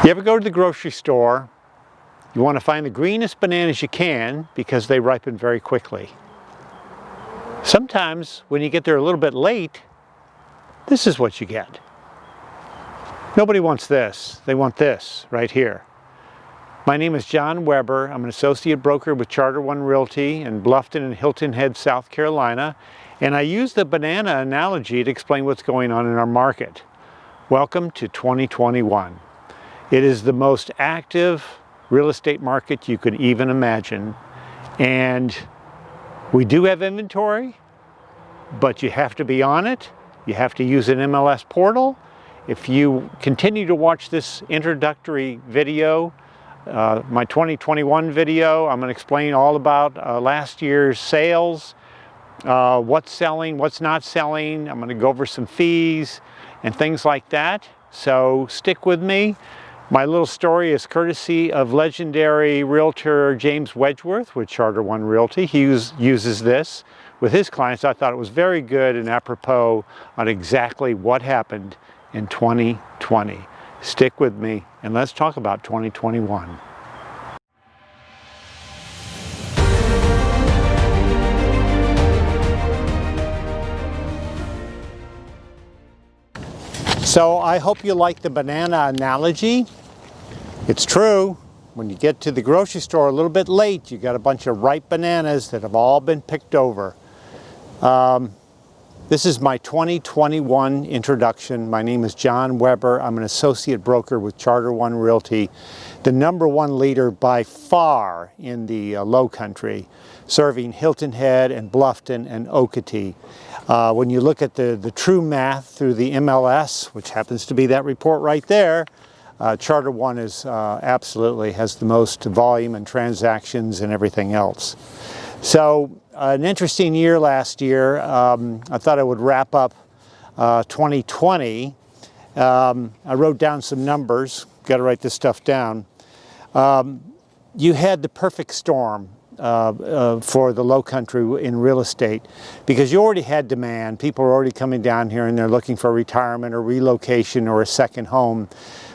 You ever go to the grocery store, you want to find the greenest bananas you can because they ripen very quickly. Sometimes when you get there a little bit late, this is what you get. Nobody wants this, they want this right here. My name is John Weber. I'm an associate broker with Charter One Realty in Bluffton and Hilton Head, South Carolina, and I use the banana analogy to explain what's going on in our market. Welcome to 2021. It is the most active real estate market you could even imagine, and we do have inventory, but you have to be on it. You have to use an MLS portal. If you continue to watch this introductory video, my 2021 video, I'm going to explain all about last year's sales, what's selling, what's not selling. I'm going to go over some fees and things like that. So stick with me. My little story is courtesy of legendary realtor James Wedgeworth with Charter One Realty. He uses this with his clients. I thought it was very good and apropos on exactly what happened in 2020. Stick with me and let's talk about 2021. So I hope you like the banana analogy. It's true. When you get to the grocery store a little bit late, you got a bunch of ripe bananas that have all been picked over. This is my 2021 introduction. My name is John Weber. I'm an associate broker with Charter One Realty, the #1 leader by far in the Lowcountry, serving Hilton Head and Bluffton and Okatee. When you look at the true math through the MLS, which happens to be that report right there, Charter One is absolutely has the most volume and transactions and everything else. So an interesting year last year. I thought I would wrap up 2020. I wrote down some numbers. Got to write this stuff down. You had the perfect storm for the Lowcountry in real estate because you already had demand. People are already coming down here and they're looking for retirement or relocation or a second home.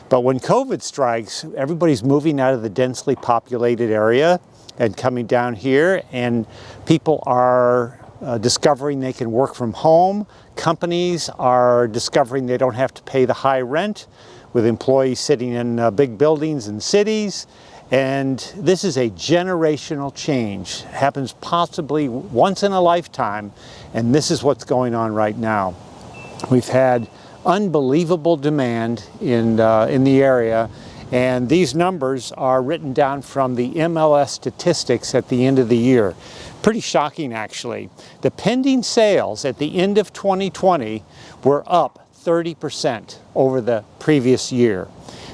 But when COVID strikes, everybody's moving out of the densely populated area and coming down here, and people are discovering they can work from home. Companies are discovering they don't have to pay the high rent with employees sitting in big buildings in cities. And this is a generational change. It happens possibly once in a lifetime, and this is what's going on right now. We've had unbelievable demand in the area, and these numbers are written down from the MLS statistics at the end of the year. Pretty shocking, actually. The pending sales at the end of 2020 were up 30% over the previous year.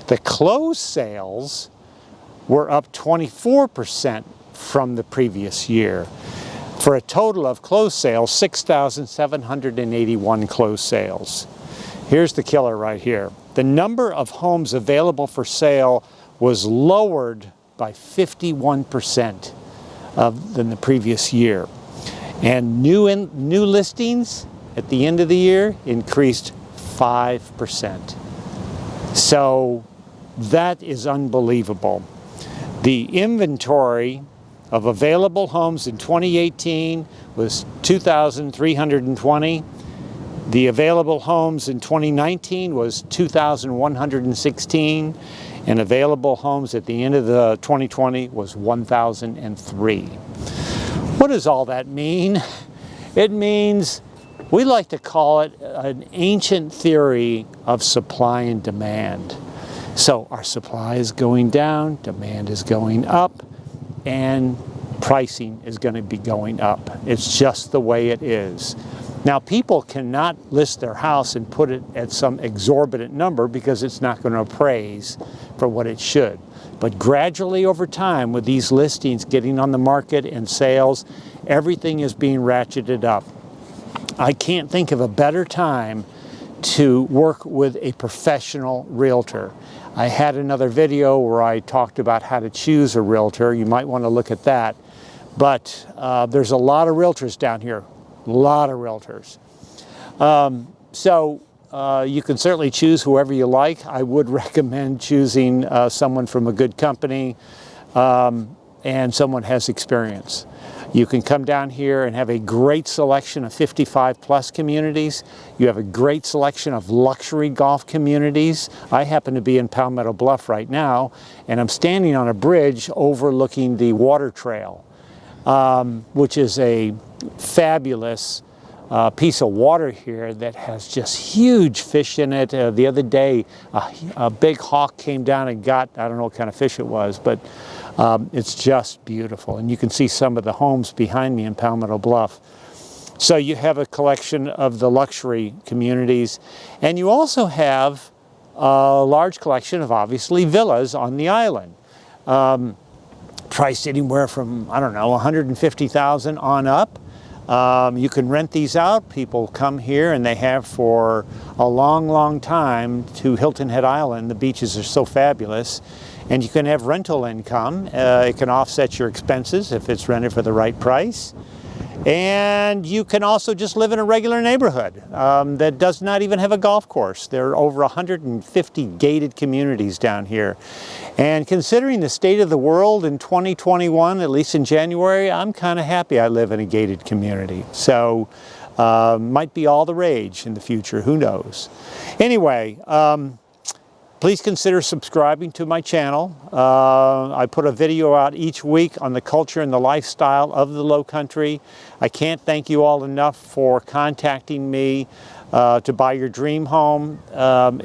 The closed sales were up 24% from the previous year, for a total of closed sales, 6,781 closed sales. Here's the killer right here. The number of homes available for sale was lowered by 51% than the previous year. And new listings at the end of the year increased 5%. So that is unbelievable. The inventory of available homes in 2018 was 2,320. The available homes in 2019 was 2,116, and available homes at the end of the 2020 was 1,003. What does all that mean? It means we like to call it an ancient theory of supply and demand. So our supply is going down, demand is going up, and pricing is going to be going up. It's just the way it is. Now, people cannot list their house and put it at some exorbitant number because it's not going to appraise for what it should. But gradually over time, with these listings getting on the market and sales, everything is being ratcheted up. I can't think of a better time to work with a professional realtor. I had another video where I talked about how to choose a realtor. You might want to look at that. But there's a lot of realtors down here. A lot of realtors. So you can certainly choose whoever you like. I would recommend choosing someone from a good company and someone has experience. You can come down here and have a great selection of 55 plus communities. You have a great selection of luxury golf communities. I happen to be in Palmetto Bluff right now, and I'm standing on a bridge overlooking the water trail, which is a fabulous piece of water here that has just huge fish in it. The other day, a big hawk came down and got, I don't know what kind of fish it was, but it's just beautiful. And you can see some of the homes behind me in Palmetto Bluff. So you have a collection of the luxury communities, and you also have a large collection of, obviously, villas on the island. Priced anywhere from, I don't know, $150,000 on up. You can rent these out. People come here and they have for a long, long time to Hilton Head Island. The beaches are so fabulous. And you can have rental income. It can offset your expenses if it's rented for the right price. And you can also just live in a regular neighborhood that does not even have a golf course. There are over 150 gated communities down here. And considering the state of the world in 2021, at least in January, I'm kind of happy I live in a gated community. So might be all the rage in the future, who knows. Anyway, please consider subscribing to my channel. I put a video out each week on the culture and the lifestyle of the Lowcountry. I can't thank you all enough for contacting me to buy your dream home.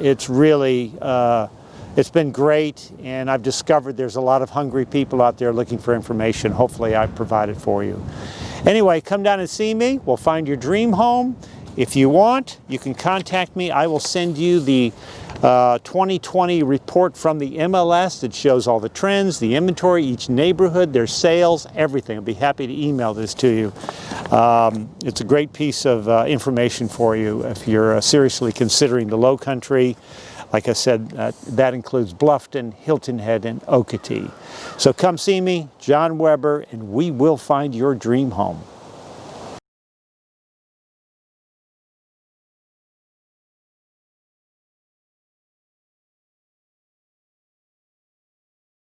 It's really, it's been great, and I've discovered there's a lot of hungry people out there looking for information. Hopefully I've provided for you. Anyway, come down and see me. We'll find your dream home. If you want, you can contact me. I will send you the 2020 report from the MLS that shows all the trends, the inventory, each neighborhood, their sales, everything. I'll be happy to email this to you. It's a great piece of information for you if you're seriously considering the Lowcountry. Like I said, that includes Bluffton, Hilton Head, and Okatee. So come see me, John Weber, and we will find your dream home.